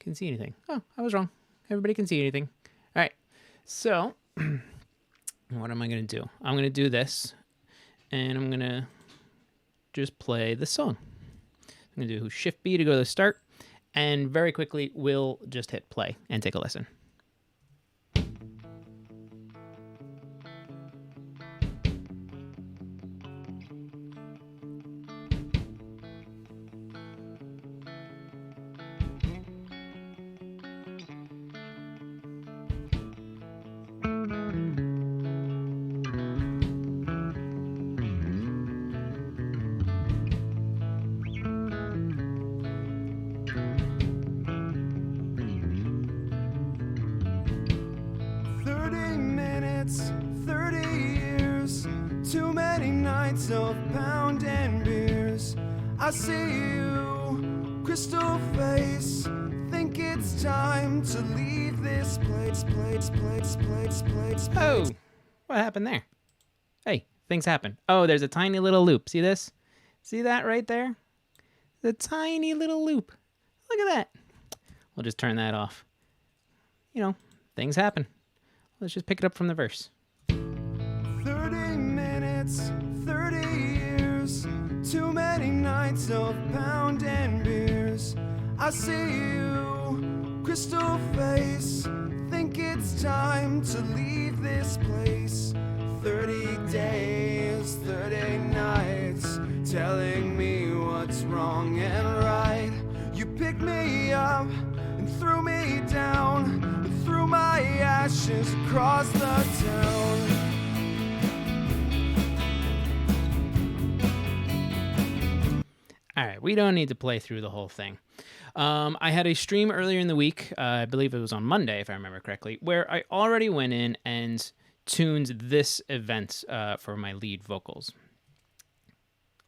can see anything. Oh, I was wrong. Everybody can see anything. All right. So what am I going to do? I'm going to do this, and I'm going to just play the song. I'm going to do Shift B to go to the start, and very quickly we'll just hit play and take a listen. Of pounding beers, I see you, crystal face. Think it's time to leave this place. Oh, what happened there? Hey, things happen. Oh, there's a tiny little loop. See this? See that right there? The tiny little loop. Look at that. We'll just turn that off. You know, things happen. Let's just pick it up from the verse. 30 minutes. 30 years, too many nights of pounding beers. I see you, crystal face. Think it's time to leave this place. 30 days, 30 nights, telling me what's wrong and right. You picked me up and threw me down, and threw my ashes across the town. All right, we don't need to play through the whole thing. I had a stream earlier in the week, I believe it was on Monday, if I remember correctly, where I already went in and tuned this event for my lead vocals.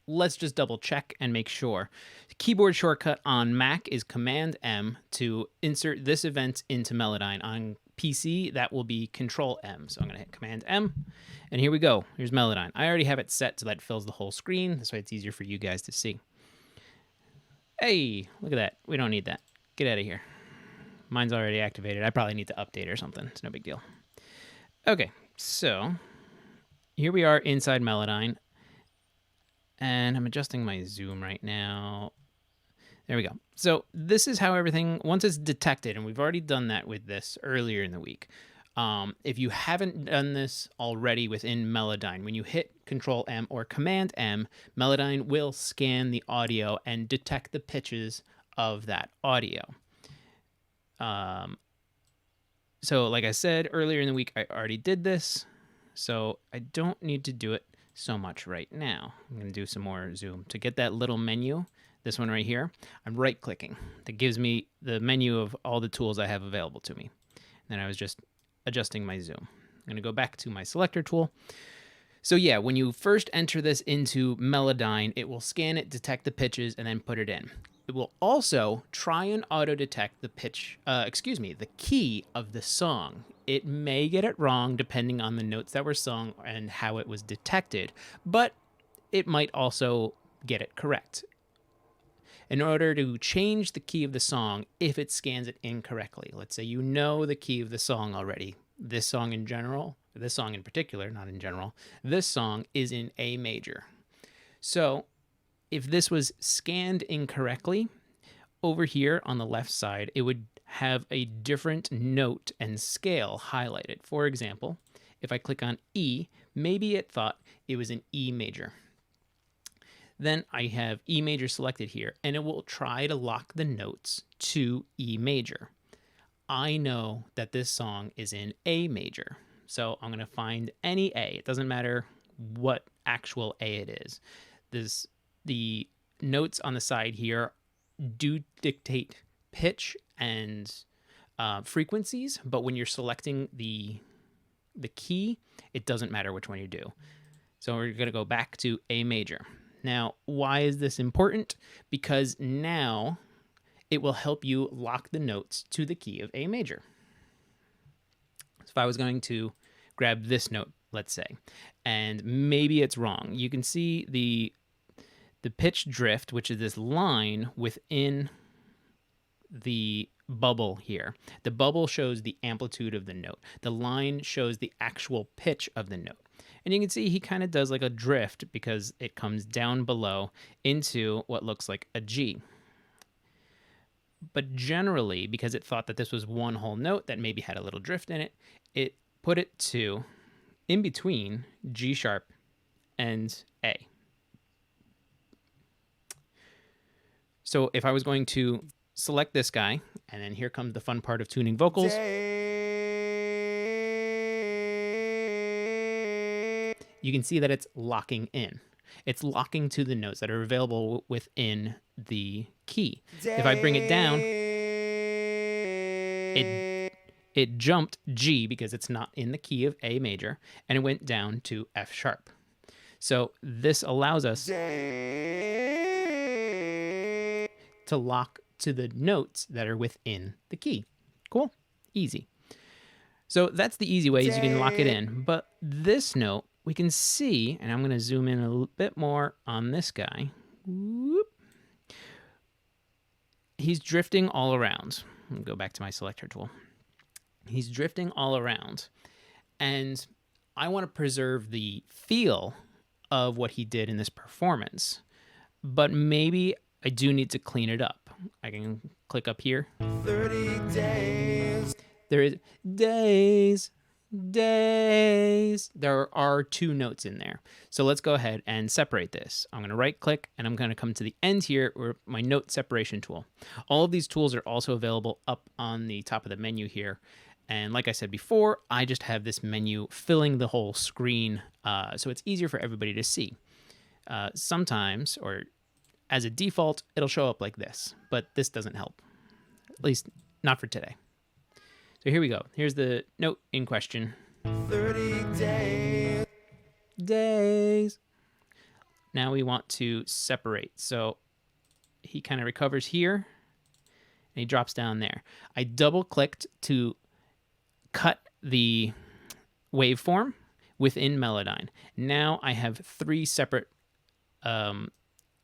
Let's just double check and make sure. The keyboard shortcut on Mac is Command M to insert this event into Melodyne. On PC, that will be Control M. So I'm going to hit Command M, and here we go. Here's Melodyne. I already have it set so that it fills the whole screen. This way it's easier for you guys to see. Hey, look at that. We don't need that. Get out of here. Mine's already activated. I probably need to update or something. It's no big deal. Okay, so here we are inside Melodyne. And I'm adjusting my zoom right now. There we go. So this is how everything, once it's detected, and we've already done that with this earlier in the week. If you haven't done this already within Melodyne, when you hit Control M or Command M, Melodyne will scan the audio and detect the pitches of that audio. So like I said earlier in the week, I already did this, so I don't need to do it so much right now. I'm going to do some more zoom. To get that little menu, this one right here, I'm right-clicking. That gives me the menu of all the tools I have available to me. And then I was just adjusting my zoom. I'm going to go back to my selector tool. So yeah, when you first enter this into Melodyne, it will scan it, detect the pitches, and then put it in. It will also try and auto-detect the the key of the song. It may get it wrong depending on the notes that were sung and how it was detected, but it might also get it correct. In order to change the key of the song, if it scans it incorrectly, let's say you know the key of the song already, this song in general, this song in particular, not in general, this song is in A major. So if this was scanned incorrectly, over here on the left side, it would have a different note and scale highlighted. For example, if I click on E, maybe it thought it was an E major. Then I have E major selected here, and it will try to lock the notes to E major. I know that this song is in A major, so I'm going to find any A. It doesn't matter what actual A it is. The notes on the side here do dictate pitch and frequencies, but when you're selecting the key, it doesn't matter which one you do. So we're going to go back to A major. Now, why is this important? Because now it will help you lock the notes to the key of A major. So if I was going to grab this note, let's say, and maybe it's wrong, you can see the pitch drift, which is this line within the bubble here. The bubble shows the amplitude of the note. The line shows the actual pitch of the note. And you can see he kind of does like a drift because it comes down below into what looks like a G. But generally, because it thought that this was one whole note that maybe had a little drift in it, it put it to in between G sharp and A. So if I was going to select this guy, and then here comes the fun part of tuning vocals. You can see that it's locking in. It's locking to the notes that are available within the key. If I bring it down, it jumped G because it's not in the key of A major, and it went down to F sharp. So this allows us to lock to the notes that are within the key. Cool, easy. So that's the easy way, is you can lock it in. But this note, we can see, and I'm going to zoom in a little bit more on this guy. Whoop. He's drifting all around. Let me go back to my selector tool. He's drifting all around. And I want to preserve the feel of what he did in this performance. But maybe I do need to clean it up. I can click up here. 30 days. There is days. There are 2 notes in there. So let's go ahead and separate this. I'm going to right click and I'm going to come to the end here where my note separation tool. All of these tools are also available up on the top of the menu here. And like I said before, I just have this menu filling the whole screen so it's easier for everybody to see. Sometimes, or as a default, it'll show up like this, but this doesn't help, at least not for today. So here we go. Here's the note in question. 30 days. Days. Now we want to separate. So he kind of recovers here, and he drops down there. I double-clicked to cut the waveform within Melodyne. Now I have 3 separate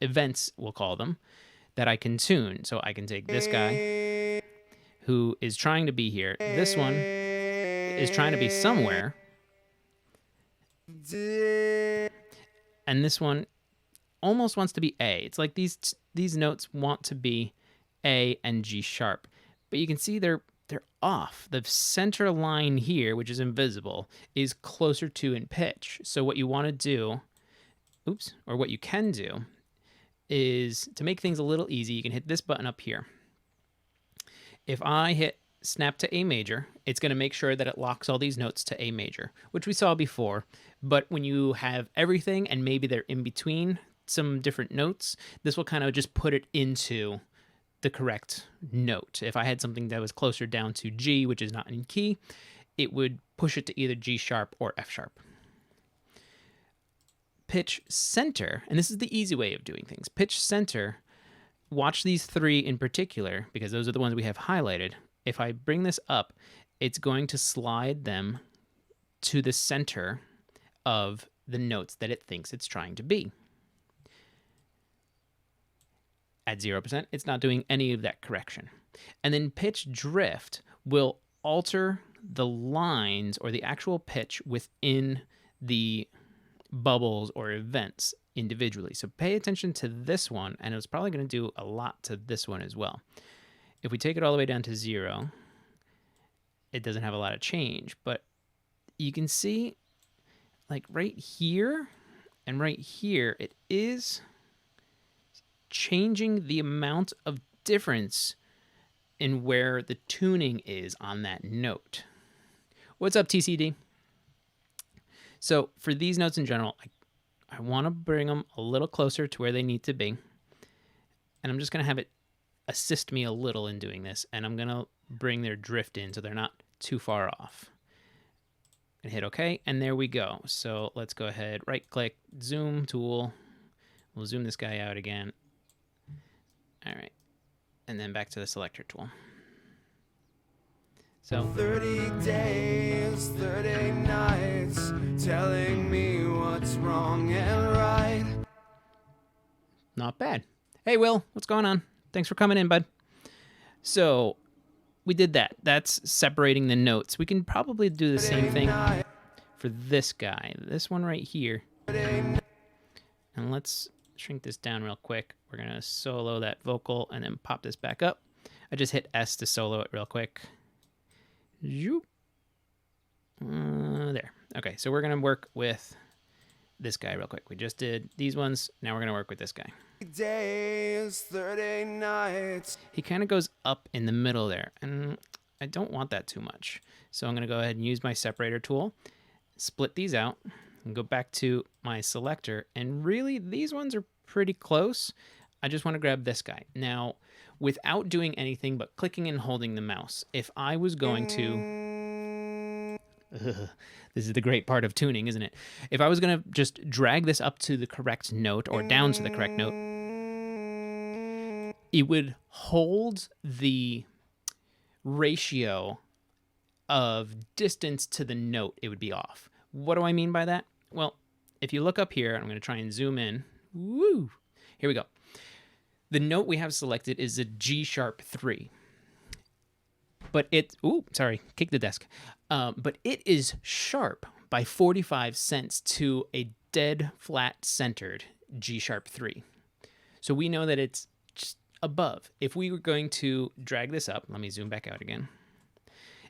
events, we'll call them, that I can tune. So I can take this guy, who is trying to be here. This one is trying to be somewhere. And this one almost wants to be A. It's like these notes want to be A and G sharp. But you can see they're off. The center line here, which is invisible, is closer to in pitch. So what you want to do, or what you can do, is to make things a little easy, you can hit this button up here. If I hit snap to A major, it's going to make sure that it locks all these notes to A major, which we saw before. But when you have everything and maybe they're in between some different notes, this will kind of just put it into the correct note. If I had something that was closer down to G, which is not in key, it would push it to either G sharp or F sharp. Pitch center, and this is the easy way of doing things. Pitch center, watch these 3 in particular, because those are the ones we have highlighted. If I bring this up, it's going to slide them to the center of the notes that it thinks it's trying to be. At 0%, it's not doing any of that correction. And then pitch drift will alter the lines or the actual pitch within the bubbles or events individually. So pay attention to this one, and it's probably going to do a lot to this one as well. If we take it all the way down to 0, it doesn't have a lot of change, but you can see like right here and right here, it is changing the amount of difference in where the tuning is on that note. What's up, TCD? So for these notes in general, I want to bring them a little closer to where they need to be. And I'm just going to have it assist me a little in doing this. And I'm going to bring their drift in so they're not too far off. And hit OK. And there we go. So let's go ahead, right click, zoom tool. We'll zoom this guy out again. All right. And then back to the selector tool. So 30 days, 30 nights, telling me what's wrong and right. Not bad. Hey, Will, what's going on? Thanks for coming in, bud. So we did that. That's separating the notes. We can probably do the same thing for this guy. This one right here. And let's shrink this down real quick. We're going to solo that vocal and then pop this back up. I just hit S to solo it real quick. There. Okay, so we're going to work with this guy real quick. We just did these ones. Now we're going to work with this guy. Days, 30 nights. He kind of goes up in the middle there, and I don't want that too much. So I'm going to go ahead and use my separator tool, split these out, and go back to my selector. And really, these ones are pretty close. I just want to grab this guy. Now, without doing anything but clicking and holding the mouse, if I was going to... this is the great part of tuning, isn't it? If I was going to just drag this up to the correct note or down to the correct note, it would hold the ratio of distance to the note. It would be off. What do I mean by that? Well, if you look up here, I'm going to try and zoom in. Woo! Here we go. The note we have selected is a G sharp 3. But kick the desk. But it is sharp by 45 cents to a dead flat centered G sharp 3. So we know that it's just above. If we were going to drag this up, let me zoom back out again.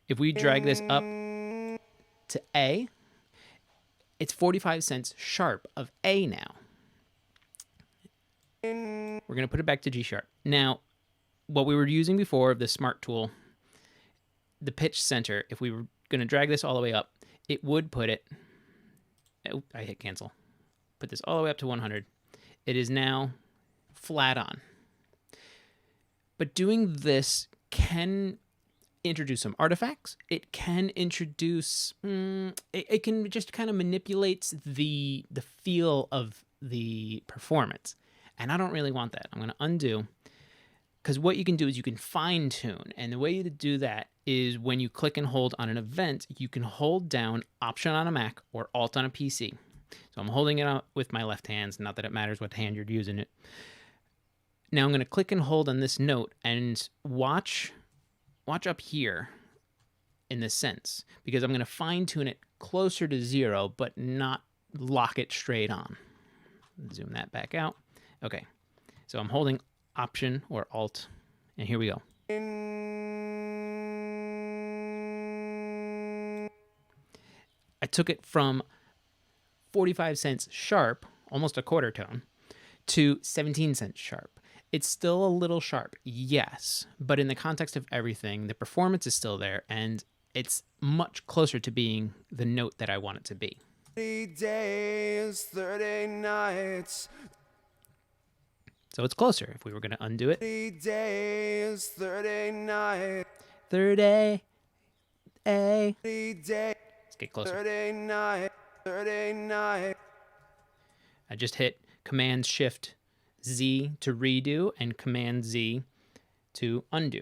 If we drag this up to A, it's 45 cents sharp of A now. We're going to put it back to G sharp. Now, what we were using before of the Smart tool, the pitch center, if we were going to drag this all the way up, it would put it... Oh, I hit cancel. Put this all the way up to 100. It is now flat on. But doing this can introduce some artifacts. It can introduce... it can just kind of manipulate the feel of the performance. And I don't really want that. I'm going to undo. Because what you can do is you can fine tune. And the way to do that is when you click and hold on an event, you can hold down Option on a Mac or Alt on a PC. So I'm holding it out with my left hand, not that it matters what hand you're using it. Now I'm going to click and hold on this note and watch up here in this sense, because I'm going to fine tune it closer to 0, but not lock it straight on. Zoom that back out. Okay, so I'm holding Option or Alt, and here we go. I took it from 45 cents sharp, almost a quarter tone, to 17 cents sharp. It's still a little sharp, yes, but in the context of everything, the performance is still there, and it's much closer to being the note that I want it to be. 30 days, 30 nights. So it's closer if we were going to undo it. 30 days, 30 nights. 30 days. Let's get closer. 30 nights. 30 nights. I just hit Command Shift Z to redo and Command Z to undo.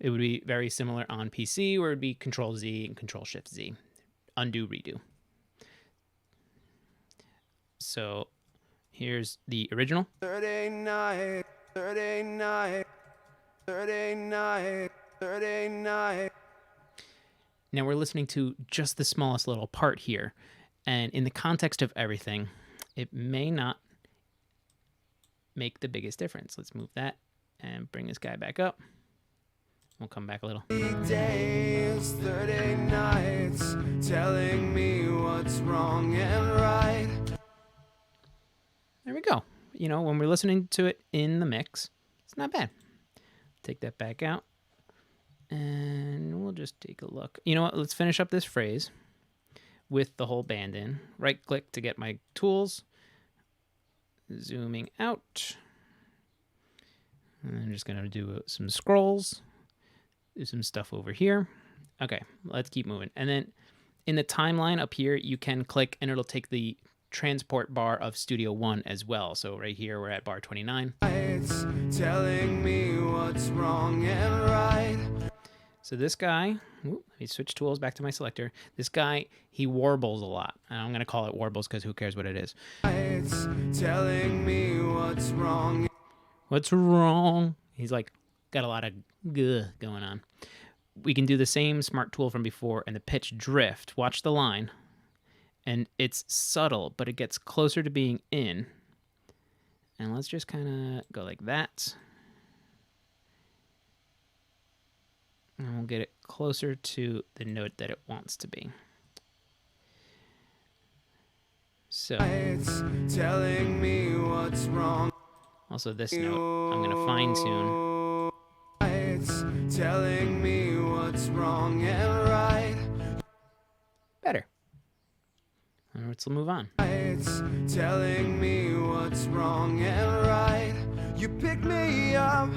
It would be very similar on PC, where it would be Control Z and Control Shift Z. Undo, redo. So here's the original. 30 nights. 30 nights. 30 nights. 30 nights. Now we're listening to just the smallest little part here. And in the context of everything, it may not make the biggest difference. Let's move that and bring this guy back up. We'll come back a little. 30 days, 30 nights, telling me what's wrong and right. There we go. You know, when we're listening to it in the mix, it's not bad. Take that back out. And we'll just take a look. You know what? Let's finish up this phrase with the whole band in. Right click to get my tools. Zooming out. And I'm just going to do some scrolls. Do some stuff over here. Okay, let's keep moving. And then in the timeline up here, you can click and it'll take the transport bar of Studio One as well. So right here, we're at bar 29. It's telling me what's wrong and right. So this guy, let me switch tools back to my selector. This guy, he warbles a lot. And I'm going to call it warbles because who cares what it is. It's telling me what's wrong. What's wrong? He's like, got a lot of going on. we can do the same smart tool from before and the pitch drift. Watch the line. And it's subtle, but it gets closer to being in. And let's just kind of go like that. And we'll get it closer to the note that it wants to be. So, It's telling me what's wrong. Also this note, I'm going to fine tune. It's telling me what's wrong and right. Better. Let's move on. It's telling me what's wrong and right. You picked me up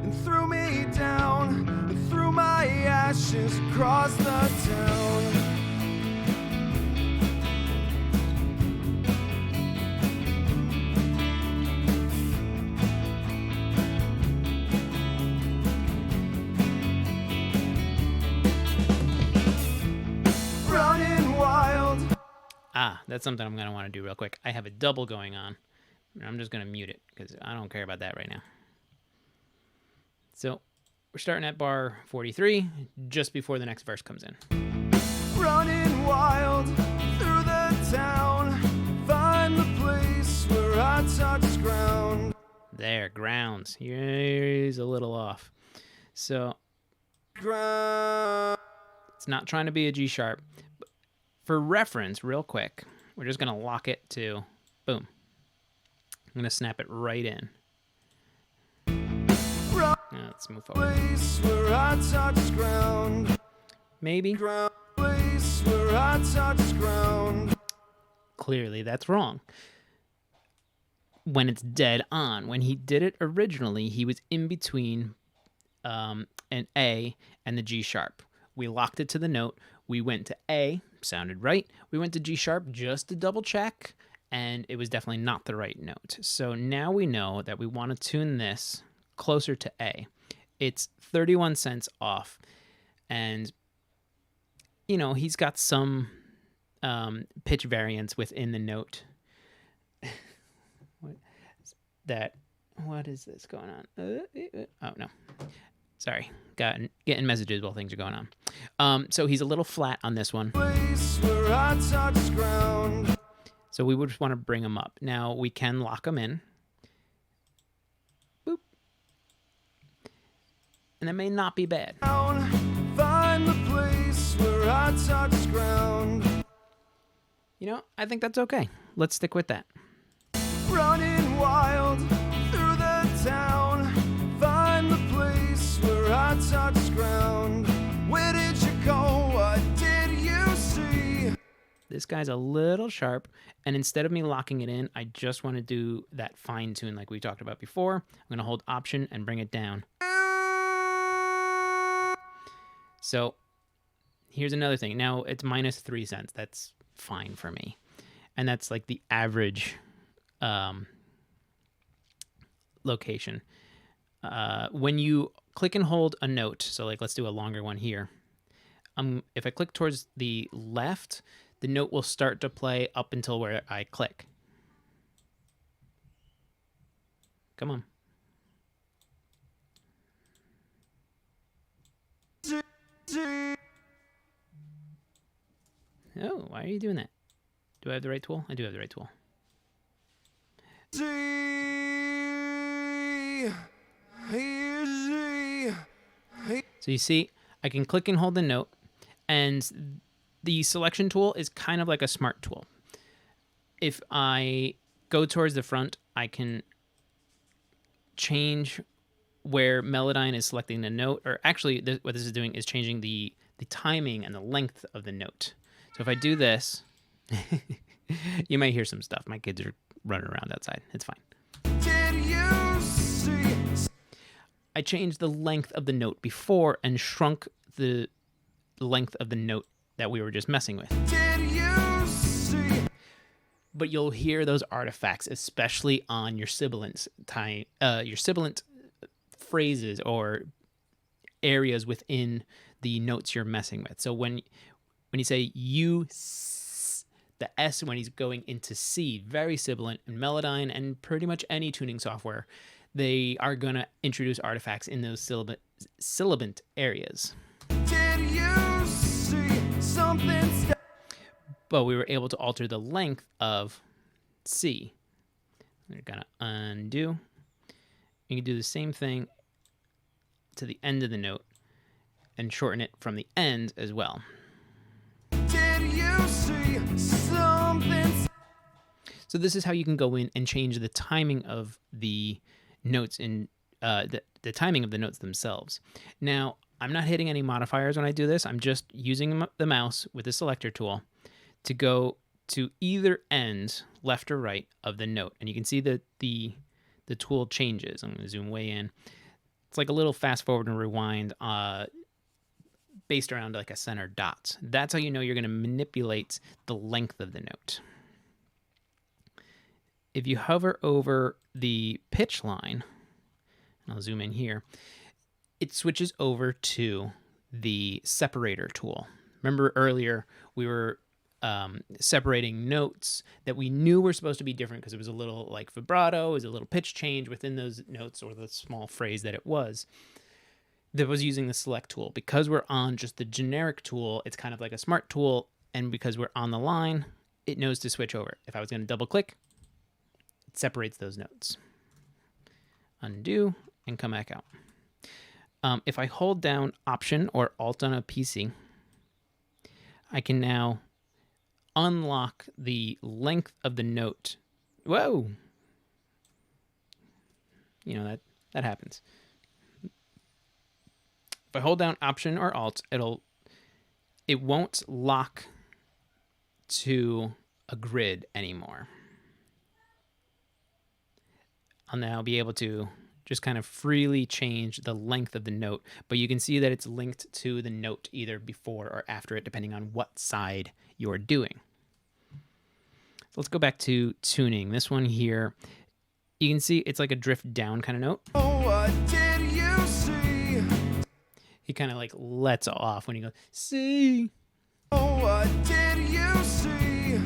and threw me down and threw my ashes across the town. Running wild. Ah, that's something I'm going to want to do real quick. I have a double going on. I'm just going to mute it because I don't care about that right now. So we're starting at bar 43, just before the next verse comes in. Running wild through the town, find the place where I touch ground. There, grounds. He's a little off. So Ground. it's not trying to be a G sharp. For reference, real quick, we're just going to lock it to boom. I'm going to snap it right in. Now let's move forward. Place where I touch ground. Maybe. Ground. Place where I touch ground. Clearly, that's wrong. When it's dead on. When he did it originally, he was in between an A and the G sharp. We locked it to the note. We went to A, sounded right. We went to G sharp just to double check, and it was definitely not the right note. So now we know that we want to tune this closer to A. It's 31 cents off, and you know, he's got some pitch variance within the note. What is this going on? Oh no, sorry, getting messages while things are going on. So he's a little flat on this one. Place where I touch ground. So we would just want to bring him up. Now we can lock him in. Boop. And that may not be bad. Find the place where I touch ground. You know, I think that's okay. Let's stick with that. Running wild through the town. Find the place where I touch ground. Where did you go? What did you see? This guy's a little sharp, and instead of me locking it in, I just want to do that fine tune like we talked about before. I'm going to hold Option and bring it down. So here's another thing. Now it's minus 3 cents. That's fine for me. And that's like the average location. When you click and hold a note, so like let's do a longer one here. If I click towards the left, the note will start to play up until where I click. Come on. Oh, why are you doing that? Do I have the right tool? I do have the right tool. So you see, I can click and hold the note, and the selection tool is kind of like a smart tool. If I go towards the front, I can change where Melodyne is selecting the note, or actually what this is doing is changing the timing and the length of the note. So if I do this, you might hear some stuff. My kids are running around outside. It's fine. Did you see? I changed the length of the note before and shrunk the length of the note that we were just messing with. Did you see? But you'll hear those artifacts, especially on your sibilant phrases or areas within the notes you're messing with. So when you say you, the S when he's going into C, very sibilant, and Melodyne and pretty much any tuning software, they are going to introduce artifacts in those sibilant areas. Did did you see something? But we were able to alter the length of C. We're gonna undo. You can do the same thing to the end of the note and shorten it from the end as well. Did you see something? So this is how you can go in and change the timing of the notes in the timing of the notes themselves. Now, I'm not hitting any modifiers when I do this. I'm just using the mouse with the selector tool to go to either end, left or right, of the note. And you can see that the tool changes. I'm going to zoom way in. It's like a little fast forward and rewind based around like a center dot. That's how you know you're going to manipulate the length of the note. If you hover over the pitch line, and I'll zoom in here, it switches over to the separator tool. Remember earlier we were separating notes that we knew were supposed to be different because it was a little like vibrato, it was a little pitch change within those notes or the small phrase that it was. That was using the select tool. Because we're on just the generic tool, it's kind of like a smart tool, and because we're on the line, it knows to switch over. If I was going to double click, it separates those notes. Undo and come back out. If I hold down Option or Alt on a PC, I can now unlock the length of the note. Whoa! You know, that happens. If I hold down Option or Alt, it won't lock to a grid anymore. I'll now be able to just kind of freely change the length of the note, but you can see that it's linked to the note either before or after it, depending on what side you're doing. So let's go back to tuning. This one here, you can see it's like a drift down kind of note. Oh, what did you see? He kind of like lets off when he goes, see. Oh, what did you see?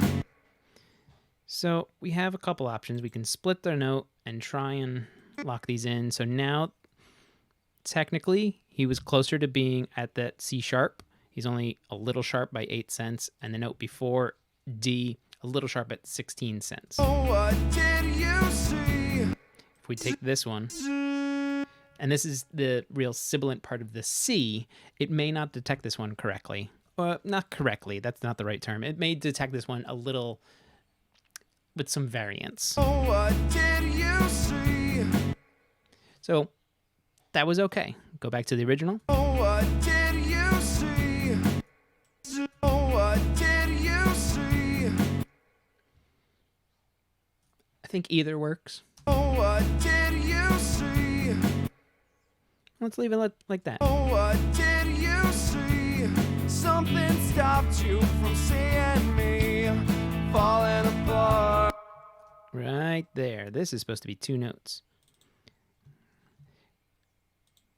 So we have a couple options. We can split the note and try and lock these in. So now, technically, he was closer to being at that C sharp. He's only a little sharp by 8 cents. And the note before, D, a little sharp at 16 cents. Oh, what did you see? If we take this one, and this is the real sibilant part of the C, it may not detect this one correctly. Not correctly, that's not the right term. It may detect this one a little with some variance. Oh, what did you see? So that was okay. Go back to the original. Oh, what did you see? Oh, what did you see? I think either works. Oh, what did you see? Let's leave it like that. Oh, what did you see? Something stopped you from seeing me falling apart. Right there. This is supposed to be 2 notes.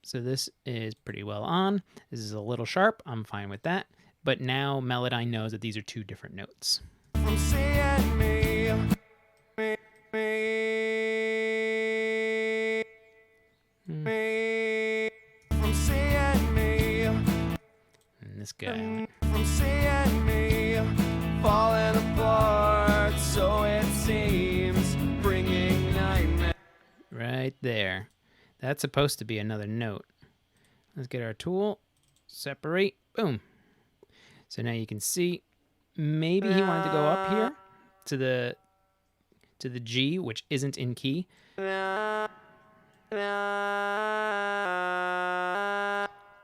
So this is pretty well on. This is a little sharp. I'm fine with that. But now Melodyne knows that these are 2 different notes. From seeing me. From seeing me. And this guy. From seeing me falling apart, so it seems, bringing nightmares. Right there. That's supposed to be another note. Let's get our tool. Separate. Boom. So now you can see maybe he wanted to go up here to the G, which isn't in key.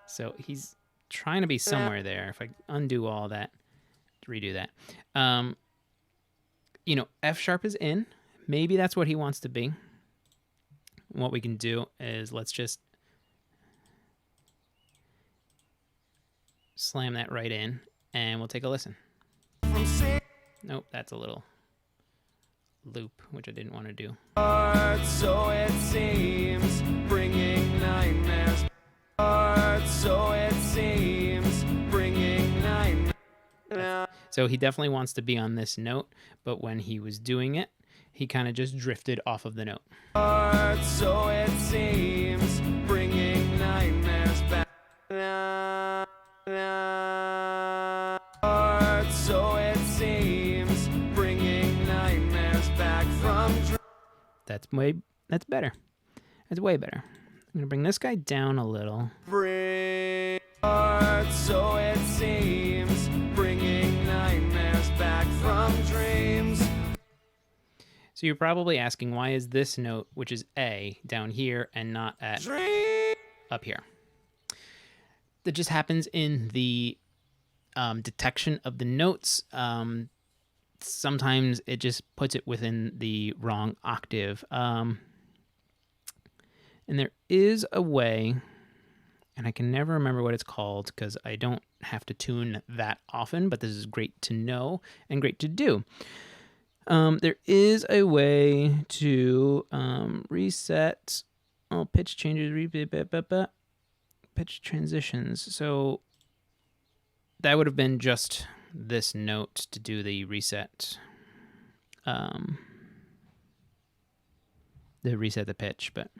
So he's trying to be somewhere there. If I undo all that, redo that. You know, F sharp is in. Maybe that's what he wants to be. What we can do is let's just slam that right in, and we'll take a listen. Nope, that's a little loop, which I didn't want to do. So it seems, bringing nightmares. So it seems, bringing nightmares. So he definitely wants to be on this note, but when he was doing it, he kind of just drifted off of the note. So it seems, bringing nightmares back. So it seems, bringing nightmares back from That's better. That's way better. I'm gonna bring this guy down a little. So it seems, bringing nightmares back from dreams. So you're probably asking, why is this note, which is A, down here and not at up here? That just happens in the detection of the notes. Sometimes it just puts it within the wrong octave. And there is a way, and I can never remember what it's called because I don't have to tune that often, but this is great to know and great to do. There is a way to reset pitch changes, pitch transitions. So that would have been just this note to do the reset. The pitch, but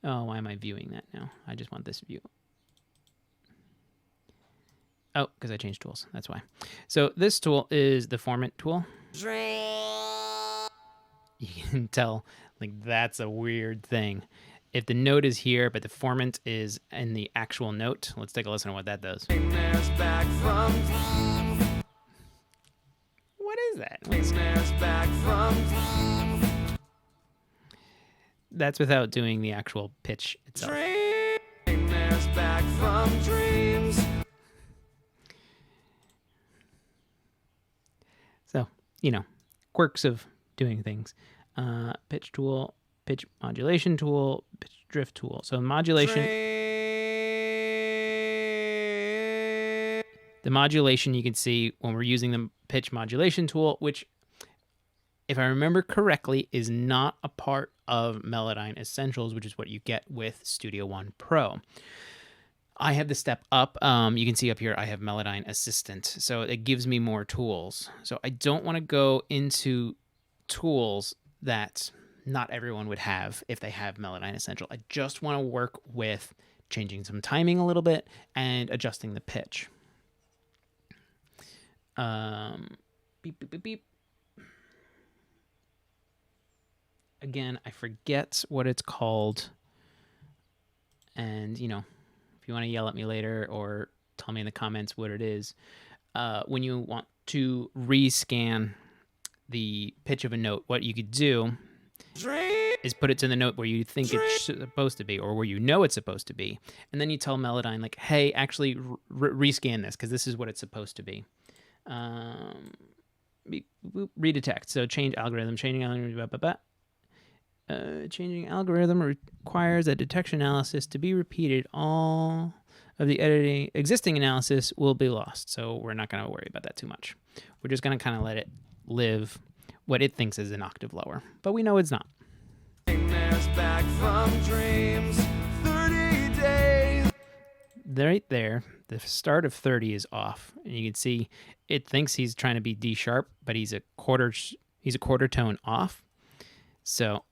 why am I viewing that now? I just want this view. Oh, because I changed tools. That's why. So this tool is the formant tool. You can tell, like, that's a weird thing. If the note is here, but the formant is in the actual note, let's take a listen to what that does. What is that? That's without doing the actual pitch itself. Back from dreams. So, quirks of doing things. Pitch tool, pitch modulation tool, pitch drift tool. So modulation. The modulation you can see when we're using the pitch modulation tool, which, if I remember correctly, is not a part of Melodyne Essentials, which is what you get with Studio One Pro. I have the step up. You can see up here I have Melodyne Assistant, so it gives me more tools. So I don't want to go into tools that not everyone would have if they have Melodyne Essential. I just want to work with changing some timing a little bit and adjusting the pitch. Beep, beep, beep, beep. Again, I forget what it's called. And, if you want to yell at me later or tell me in the comments what it is, when you want to rescan the pitch of a note, what you could do is put it to the note where you think it's supposed to be or where it's supposed to be. And then you tell Melodyne, like, hey, actually rescan this because this is what it's supposed to be. Redetect. So change algorithm. Changing algorithm requires a detection analysis to be repeated. All of the existing analysis will be lost. So we're not going to worry about that too much. We're just going to kind of let it live what it thinks is an octave lower. But we know it's not. Back from dreams, 30 days. Right there, the start of 30 is off. And you can see it thinks he's trying to be D sharp, but he's a quarter tone off. So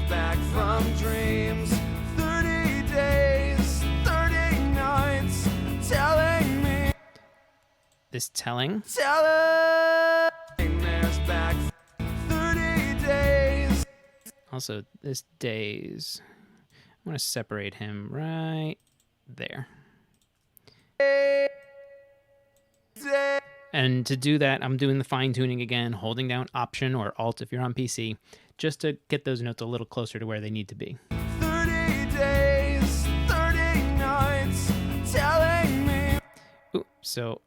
back from dreams, 30 days, 30 nights, telling me. This telling. Back 30 days. Also, this days. I'm going to separate him right there. And to do that, I'm doing the fine tuning again, holding down Option or Alt if you're on PC, just to get those notes a little closer to where they need to be. 30 days, 30 nights, telling me. Ooh, so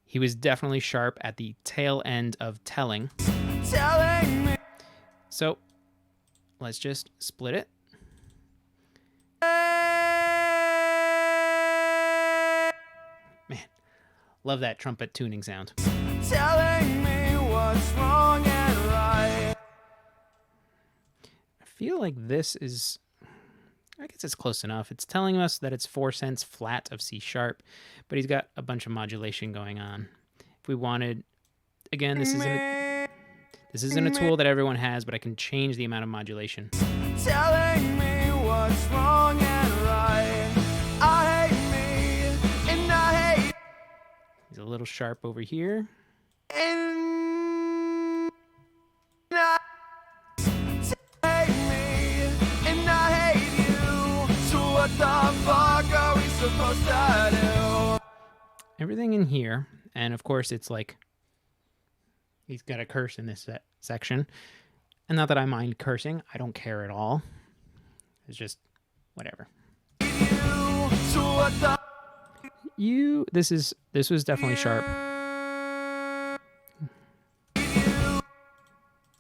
he was definitely sharp at the tail end of telling. Telling me. So let's just split it. Man, love that trumpet tuning sound. Telling me what's wrong and right. I feel like this is, I guess it's close enough. It's telling us that it's 4 cents flat of C sharp, but he's got a bunch of modulation going on. If we wanted, again, this isn't a tool that everyone has, but I can change the amount of modulation. telling me what's wrong and right. I hate me, and I hate. He's a little sharp over here. And I hate me, and I hate you. So what the fuck are we supposed to do? Everything in here, and of course it's like he's got a curse in this section. And not that I mind cursing, I don't care at all. It's just whatever. This was definitely sharp.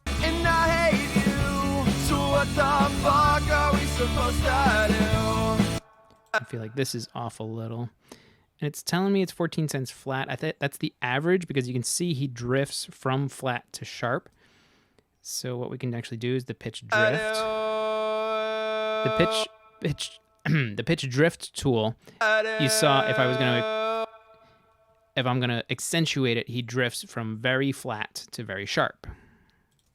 And I hate you. So what the fuck are we supposed to do? I feel like this is off a little. And it's telling me it's 14 cents flat. I think that's the average because you can see he drifts from flat to sharp. So what we can actually do is the pitch drift. The pitch drift tool. You saw if I'm gonna accentuate it, he drifts from very flat to very sharp.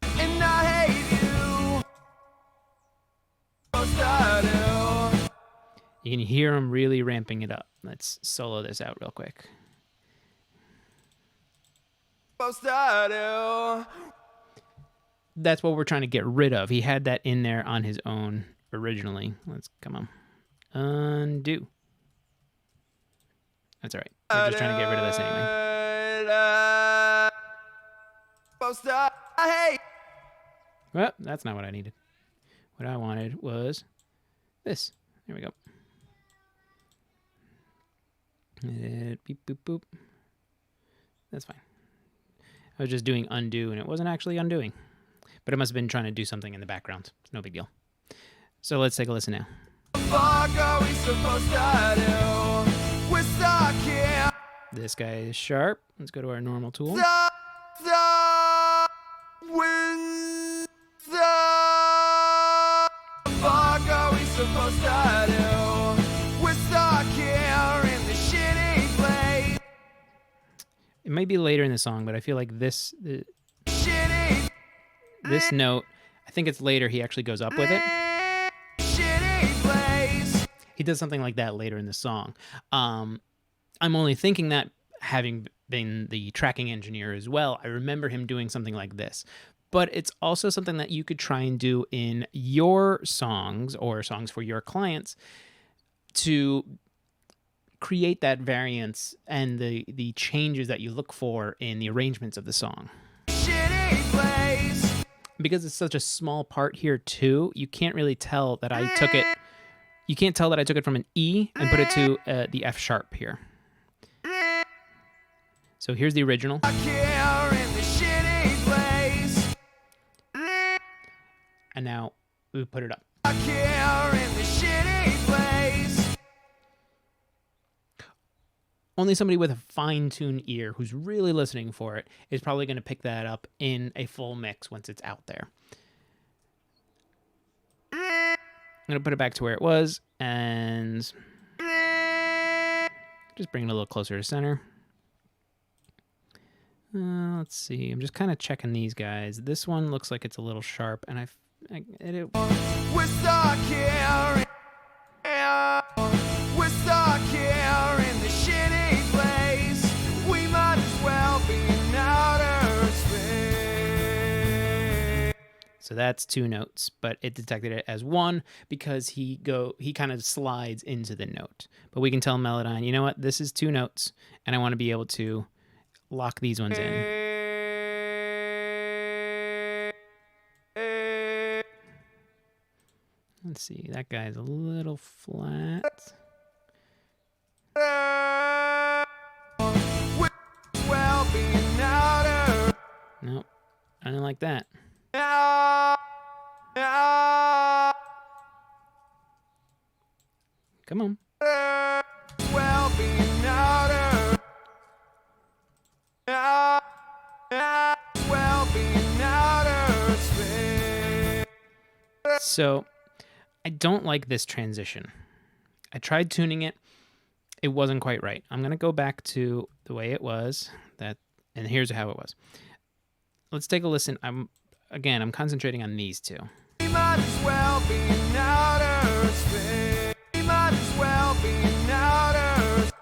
And I hate you. You can hear him really ramping it up. Let's solo this out real quick. That's what we're trying to get rid of. He had that in there on his own originally. Come on. Undo. That's all right. We're just trying to get rid of this anyway. Well, that's not what I needed. What I wanted was this. There we go. Beep, boop, boop. That's fine. I was just doing undo, and it wasn't actually undoing. But it must have been trying to do something in the background. It's no big deal. So let's take a listen now. This guy is sharp. Let's go to our normal tool. It may be later in the song, but I feel like this note, I think it's later he actually goes up with it. He does something like that later in the song. I'm only thinking that having been the tracking engineer as well, I remember him doing something like this. But it's also something that you could try and do in your songs or songs for your clients to create that variance and the changes that you look for in the arrangements of the song. Because it's such a small part here too, you can't really tell that I took it. You can't tell that I took it from an E and put it to the F sharp here. So here's the original. And now we put it up. Only somebody with a fine-tuned ear who's really listening for it is probably going to pick that up in a full mix once it's out there. I'm going to put it back to where it was and just bring it a little closer to center. Let's see. I'm just kind of checking these guys. This one looks like it's a little sharp, and we're stuck here. We're stuck here in the shitty place. We might as well be in outer space. So that's two notes, but it detected it as one because he kind of slides into the note. But we can tell Melodyne, you know what? This is two notes, and I want to be able to lock these ones in. Let's see, that guy's a little flat. Nope, I didn't like that. Come on. So, I don't like this transition. I tried tuning it. It wasn't quite right. I'm going to go back to the way it was. And here's how it was. Let's take a listen. I'm concentrating on these two. We might as well be in outer space. We might as well be in outer space.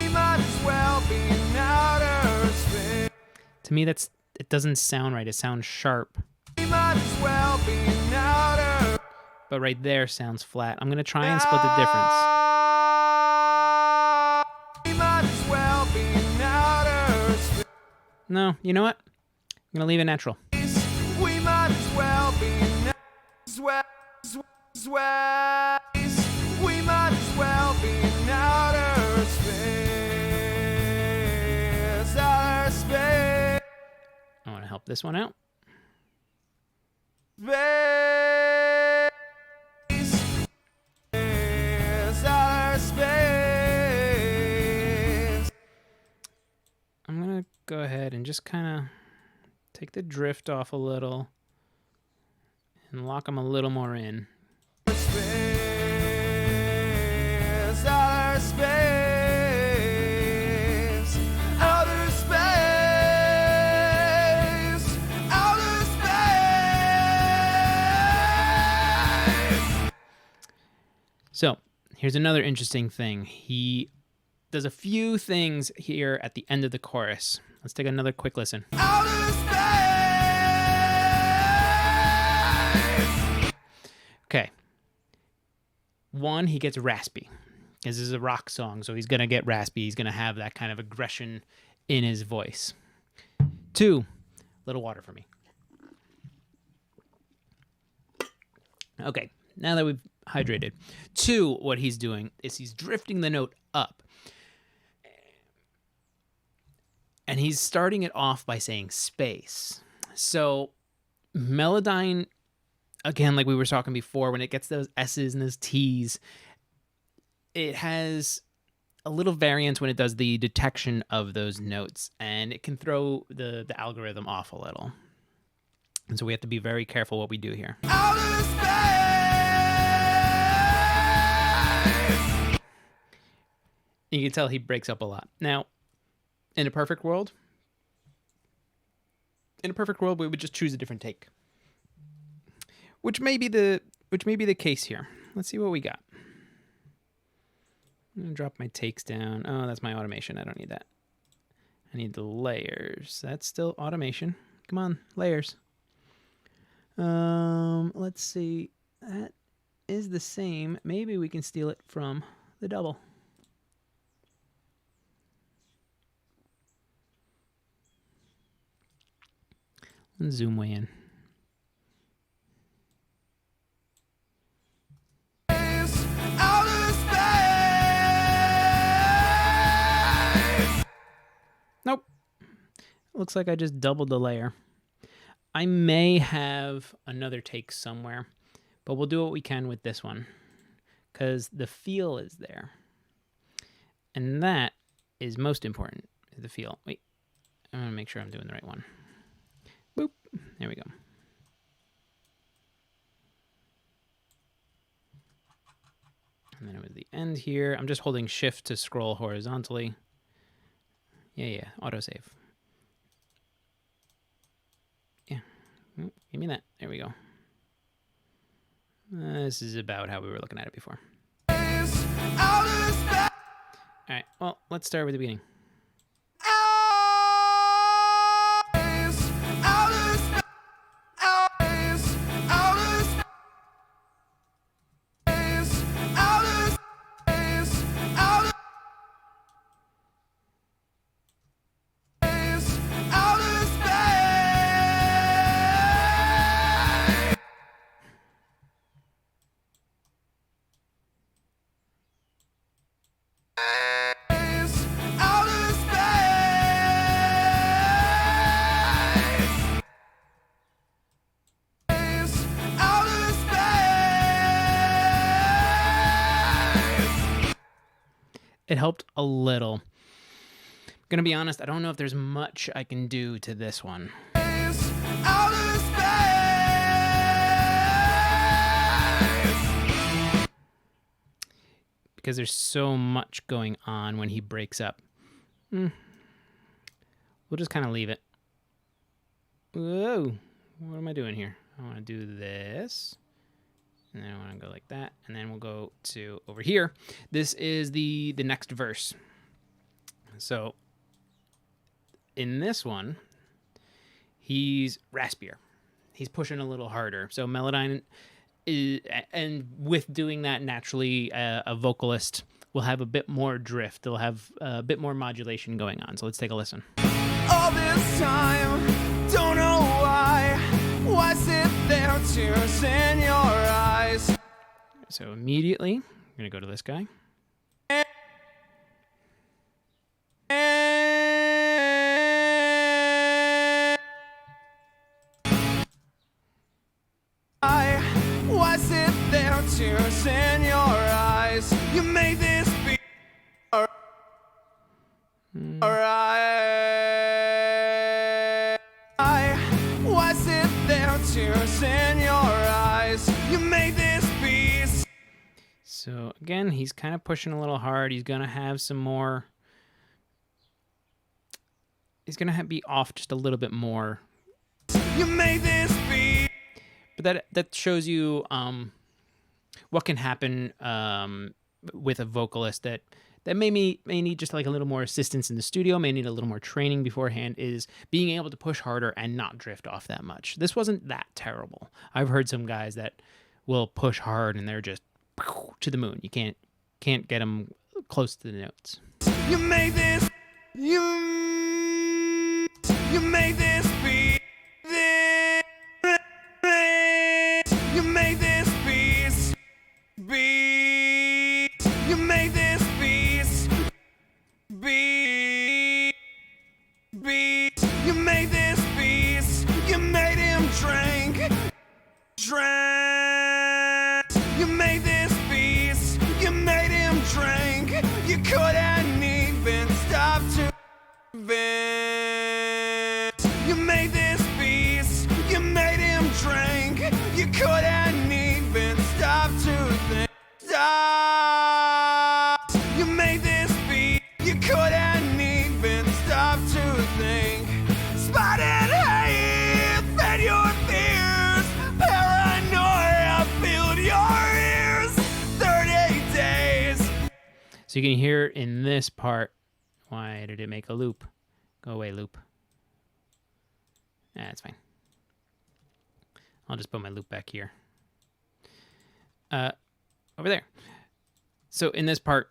We might as well be in outer space. To me, it doesn't sound right. It sounds sharp. We might as well be in outer. But right there sounds flat. I'm going to try and split the difference. We might as well be in outer space. No, you know what? I'm going to leave it natural. We might as well be in outer space. We might as well be in outer space. Outer space. I want to help this one out. Outer space. I'm going to go ahead and just kind of take the drift off a little and lock them a little more in. Space, outer space, outer space, outer space. So here's another interesting thing. He does a few things here at the end of the chorus. Let's take another quick listen. Outer space. Okay. One, he gets raspy. This is a rock song, so he's going to get raspy. He's going to have that kind of aggression in his voice. Two, little water for me. Okay, now that we've hydrated. Two, what he's doing is he's drifting the note up. And he's starting it off by saying space. So Melodyne, again, like we were talking before, when it gets those S's and those T's, it has a little variance when it does the detection of those notes, and it can throw the algorithm off a little. And so we have to be very careful what we do here. Outer space. You can tell he breaks up a lot. Now, in a perfect world, we would just choose a different take. Which may be the case here. Let's see what we got. I'm gonna drop my takes down. Oh, that's my automation. I don't need that. I need the layers. That's still automation. Come on, layers. Let's see. That is the same. Maybe we can steal it from the double. Let's zoom way in. Outer space. Nope. Looks like I just doubled the layer. I may have another take somewhere, but we'll do what we can with this one because the feel is there. And that is most important, the feel. Wait, I want to make sure I'm doing the right one. Boop. There we go. And then it was the end here. I'm just holding shift to scroll horizontally. Yeah, autosave. Yeah, give me that. There we go. This is about how we were looking at it before. All right, well, let's start with the beginning. It helped a little. I'm gonna be honest, I don't know if there's much I can do to this one. Because there's so much going on when he breaks up. We'll just kind of leave it. Whoa. What am I doing here? I want to do this. And then I want to go like that. And then we'll go to over here. This is the next verse. So in this one, he's raspier. He's pushing a little harder. So Melodyne is, and with doing that naturally, a vocalist will have a bit more drift. They'll have a bit more modulation going on. So let's take a listen. All this time, don't know why. Why sit there, tears in your eyes? So immediately, I'm going to go to this guy. Why sit there, tears in your eyes? You made this be alright. Why sit there, tears in your eyes? You made this piece. So again, he's kind of pushing a little hard. He's going to have some more. He's going to be off just a little bit more. You made this piece. But that shows you what can happen with a vocalist that may need just like a little more assistance in the studio, may need a little more training beforehand, is being able to push harder and not drift off that much. This wasn't that terrible. I've heard some guys that will push hard and they're just to the moon. You can't get them close to the notes. You made this. You made this beat. You made this piece. Beat. You made this piece. Beat. Beat. You made this piece. You made him drink. Drank. You made this piece. You made him drink. You couldn't even stop to vent. You made this piece. You made him drink. You couldn't even stop to think. Stop. You made this beat. You couldn't even stop to think. Spotted hate fed your fears. Paranoia filled your ears. 30 days. So you can hear in this part, why did it make a loop? Go away, loop. That's fine. I'll just put my loop back here. Over there. So in this part,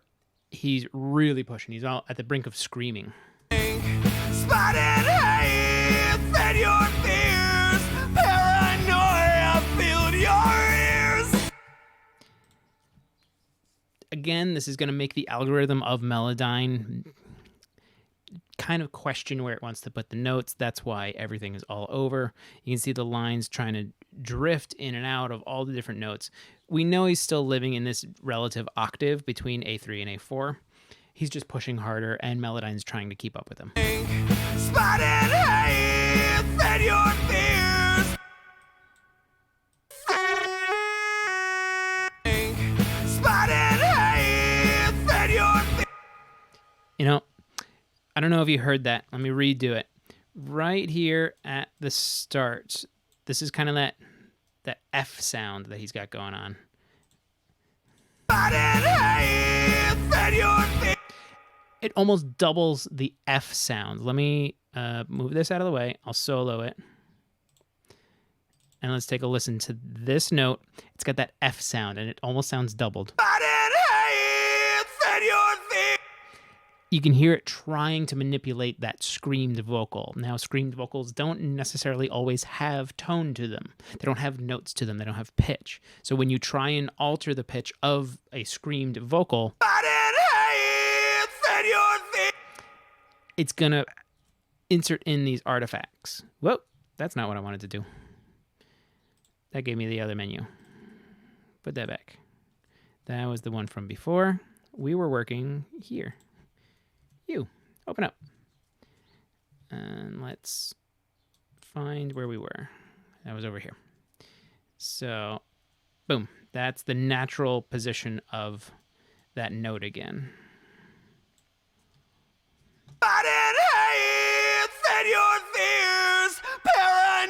he's really pushing. He's all at the brink of screaming. Spotted hate fed your fears. Paranoia filled your ears. Again, this is going to make the algorithm of Melodyne kind of question where it wants to put the notes. That's why everything is all over. You can see the lines trying to drift in and out of all the different notes. We know he's still living in this relative octave between A3 and A4. He's just pushing harder, and Melodyne's trying to keep up with him. Spotted hate fed your fears. Spotted hate fed your fears. You know, I don't know if you heard that. Let me redo it. Right here at the start, this is kind of that F sound that he's got going on. It almost doubles the F sound. Let me move this out of the way. I'll solo it. And let's take a listen to this note. It's got that F sound, and it almost sounds doubled. You can hear it trying to manipulate that screamed vocal. Now, screamed vocals don't necessarily always have tone to them. They don't have notes to them. They don't have pitch. So when you try and alter the pitch of a screamed vocal, it's going to insert in these artifacts. Whoa, that's not what I wanted to do. That gave me the other menu. Put that back. That was the one from before. We were working here. You, open up. And let's find where we were. That was over here. So, boom. That's the natural position of that note again. Fed your fears, paranoia.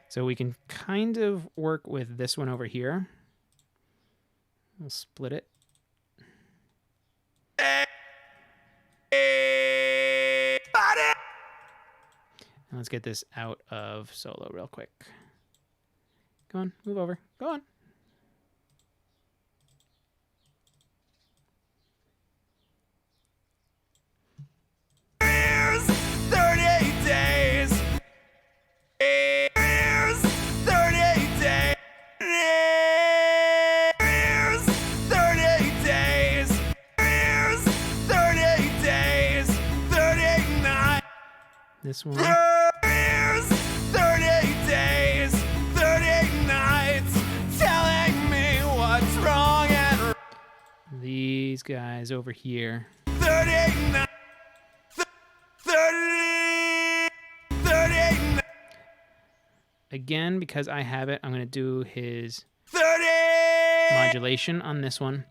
So we can kind of work with this one over here. We'll split it. And let's get this out of solo real quick. Go on, move over. Go on. Here's 38 days. Here's 38 days. Here's 38 days. Here's 38 days. 38 nights. This one. Here's 38 days. 38 nights. Telling me what's wrong and These guys over here. 38 nights. 38 nights. Again, because I have it, I'm going to do his 30. modulation on this one.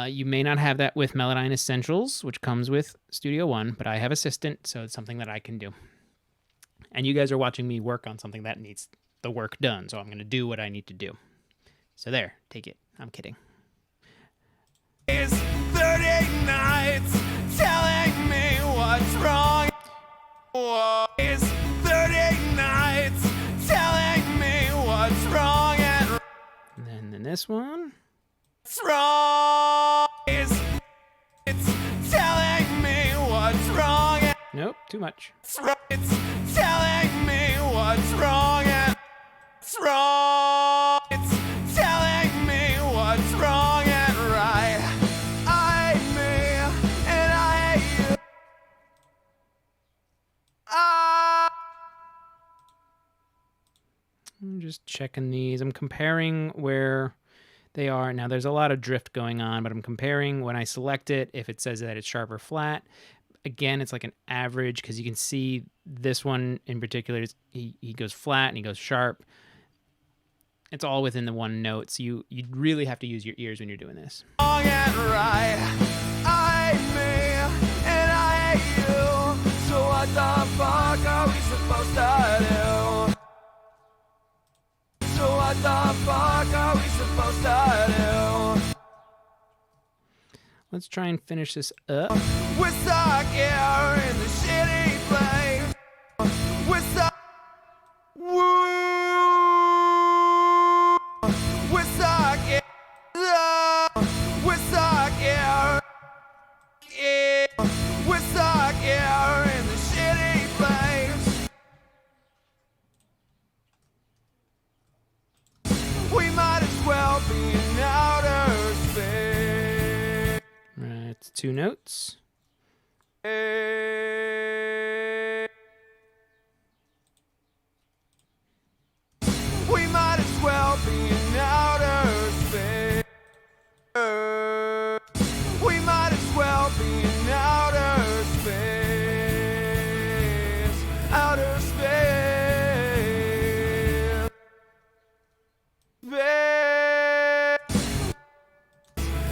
You may not have that with Melodyne Essentials, which comes with Studio One, but I have Assistant, so it's something that I can do. And you guys are watching me work on something that needs the work done, so I'm going to do what I need to do. So there, take it. I'm kidding. 38 nights telling me what's wrong. Is 38 nights telling me what's wrong and And then this one. what's wrong. Is it's telling me what's wrong. Nope, too much. It's telling me what's wrong and what's wrong. It's telling me what's wrong and right. I hate me and I hate you. I'm just checking these. I'm comparing where they are. Now, there's a lot of drift going on, but I'm comparing when I select it, if it says that it's sharp or flat. Again, it's like an average because you can see this one in particular, he goes flat and he goes sharp. It's all within the one note, so you really have to use your ears when you're doing this. Wrong and right. I hate me and I hate you. So what the fuck are we supposed to do? So what the fuck are we supposed to do? Let's try and finish this up. We're stuck here in the shitty place. We're stuck. We're stuck here. We're stuck here. We're stuck here in the shitty place. We might as well be in outer space. Right, it's 2 notes. We might as well be in outer space. We might as well be in outer space. Outer space.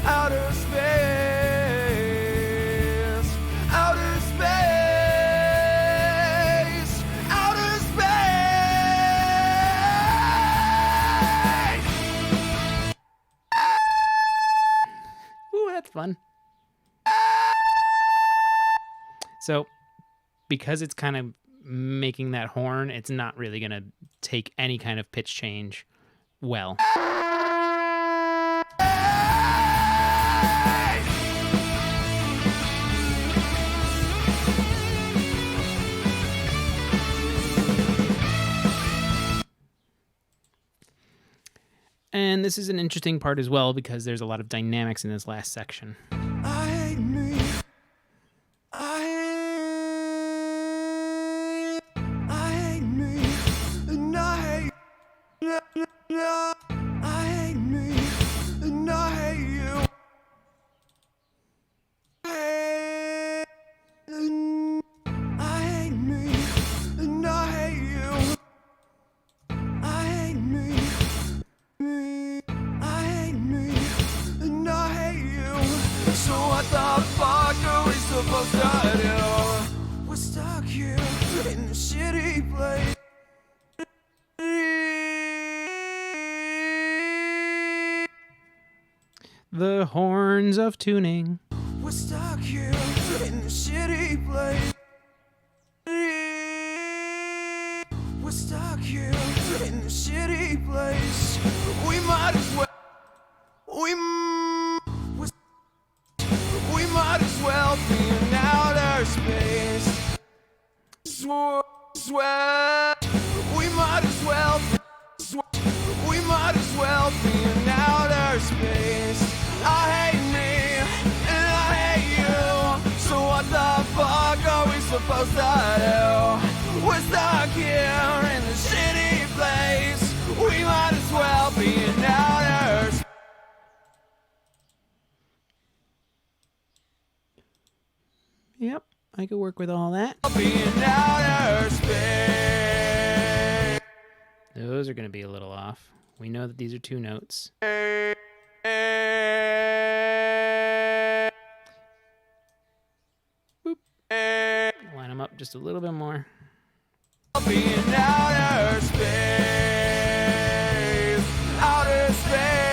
Outer space. Outer space. Outer space. Ooh, that's fun. So, because it's kind of making that horn, it's not really going to take any kind of pitch change well. And this is an interesting part as well because there's a lot of dynamics in this last section. I hate me. I hate me. And I hate. I hate me. And I hate you. I hate me. And I hate you. I hate me. I hate me. And I hate you. So what the fuck are we supposed to do? We're stuck here in a shitty place. The horns of tuning. We're stuck here in a shitty place. We're stuck here in a shitty place. We might as well. We might as well be in outer space. Swear. We might as well. We might as well be in outer space. I hate me and I hate you. So what the fuck are we supposed to do? We're stuck here in a shitty place. We might as well be in outer space. Yep, I could work with all that. Be in outer space. Those are going to be a little off. We know that these are two notes. Boop. Line them up just a little bit more. Be in outer space. Outer space.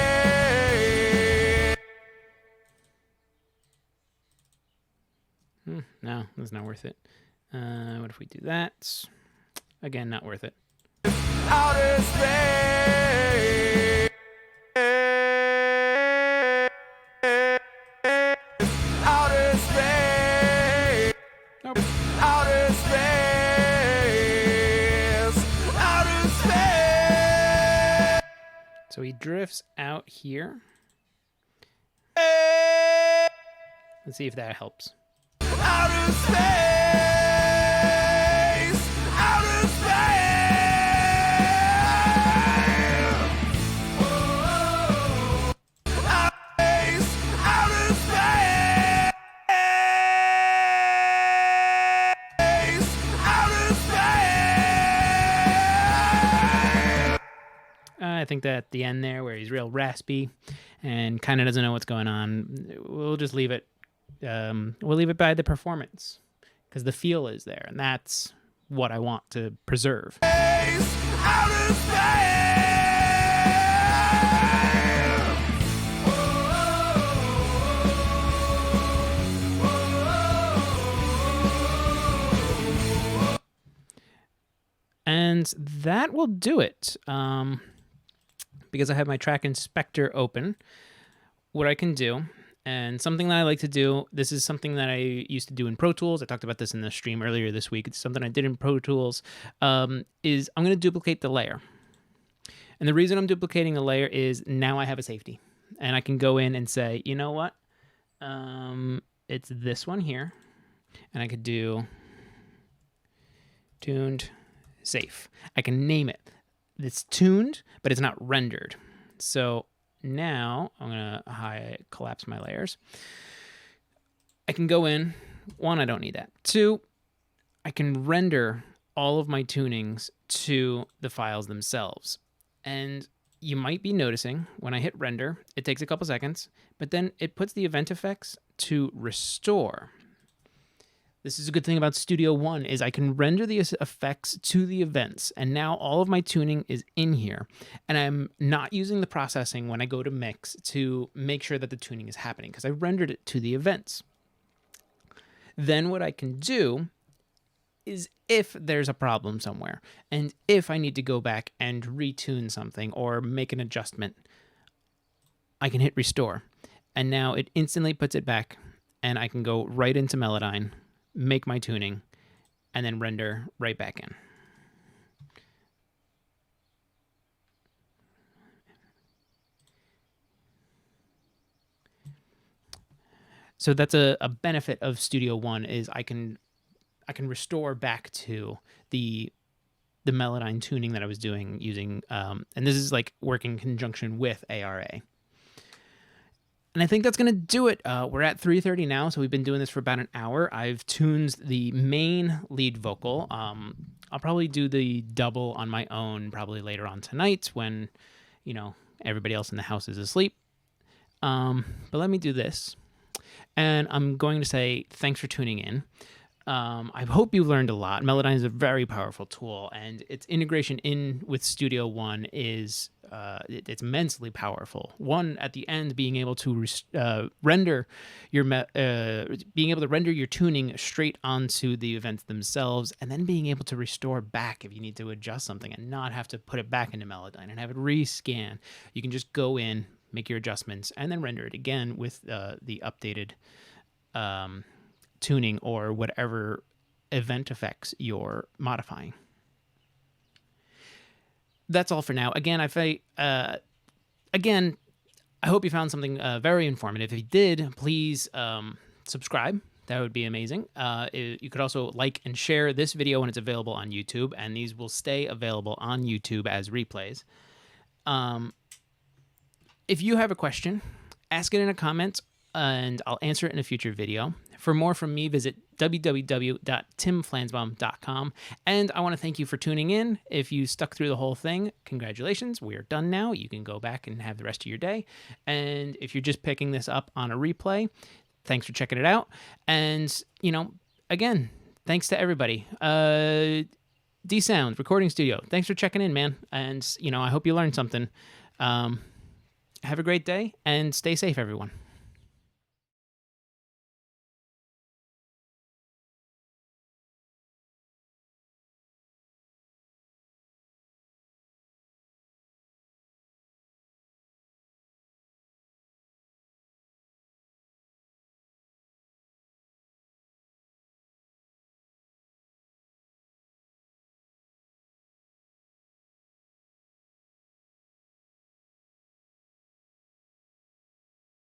No, that's not worth it. What if we do that? Again, not worth it. Outer space. Outer space. Nope. Outer space. Outer space. So he drifts out here. Let's see if that helps. Outer space. Outer space. Outer space. Outer space. I think that at the end there, where he's real raspy and kind of doesn't know what's going on, we'll just leave it. We'll leave it by the performance because the feel is there, and that's what I want to preserve. Outer space. And that will do it. Because I have my track inspector open, what I can do, and something that I like to do, this is something that I used to do in Pro Tools. I talked about this in the stream earlier this week. It's something I did in Pro Tools, is I'm going to duplicate the layer. And the reason I'm duplicating the layer is now I have a safety. And I can go in and say, you know what? It's this one here. And I could do tuned safe. I can name it. It's tuned, but it's not rendered. So now I'm going to collapse my layers. I can go in. One, I don't need that. Two, I can render all of my tunings to the files themselves. And you might be noticing when I hit render, it takes a couple seconds, but then it puts the event effects to restore. This is a good thing about Studio One is I can render the effects to the events, and now all of my tuning is in here, and I'm not using the processing when I go to mix to make sure that the tuning is happening because I rendered it to the events. Then what I can do is if there's a problem somewhere, and if I need to go back and retune something or make an adjustment, I can hit restore, and now it instantly puts it back, and I can go right into Melodyne, make my tuning, and then render right back in. So that's a benefit of Studio One is I can restore back to the Melodyne tuning that I was doing using, and this is like working in conjunction with ARA. And I think that's going to do it. We're at 3:30 now, so we've been doing this for about an hour. I've tuned the main lead vocal. I'll probably do the double on my own probably later on tonight when, everybody else in the house is asleep. But let me do this. And I'm going to say thanks for tuning in. I hope you learned a lot. Melodyne is a very powerful tool, and its integration in with Studio One is it's immensely powerful. One, at the end, being able to render your tuning straight onto the events themselves, and then being able to restore back if you need to adjust something and not have to put it back into Melodyne and have it rescan. You can just go in, make your adjustments, and then render it again with the updated tuning or whatever event effects you're modifying. That's all for now. Again, I hope you found something very informative. If you did, please subscribe. That would be amazing. You could also like and share this video when it's available on YouTube, and these will stay available on YouTube as replays. If you have a question, ask it in a comment, and I'll answer it in a future video. For more from me, visit www.timflansbaum.com. And I want to thank you for tuning in. If you stuck through the whole thing, congratulations. We are done now. You can go back and have the rest of your day. And if you're just picking this up on a replay, thanks for checking it out. And, again, thanks to everybody. D-Sound Recording Studio, thanks for checking in, man. And, I hope you learned something. Have a great day and stay safe, everyone.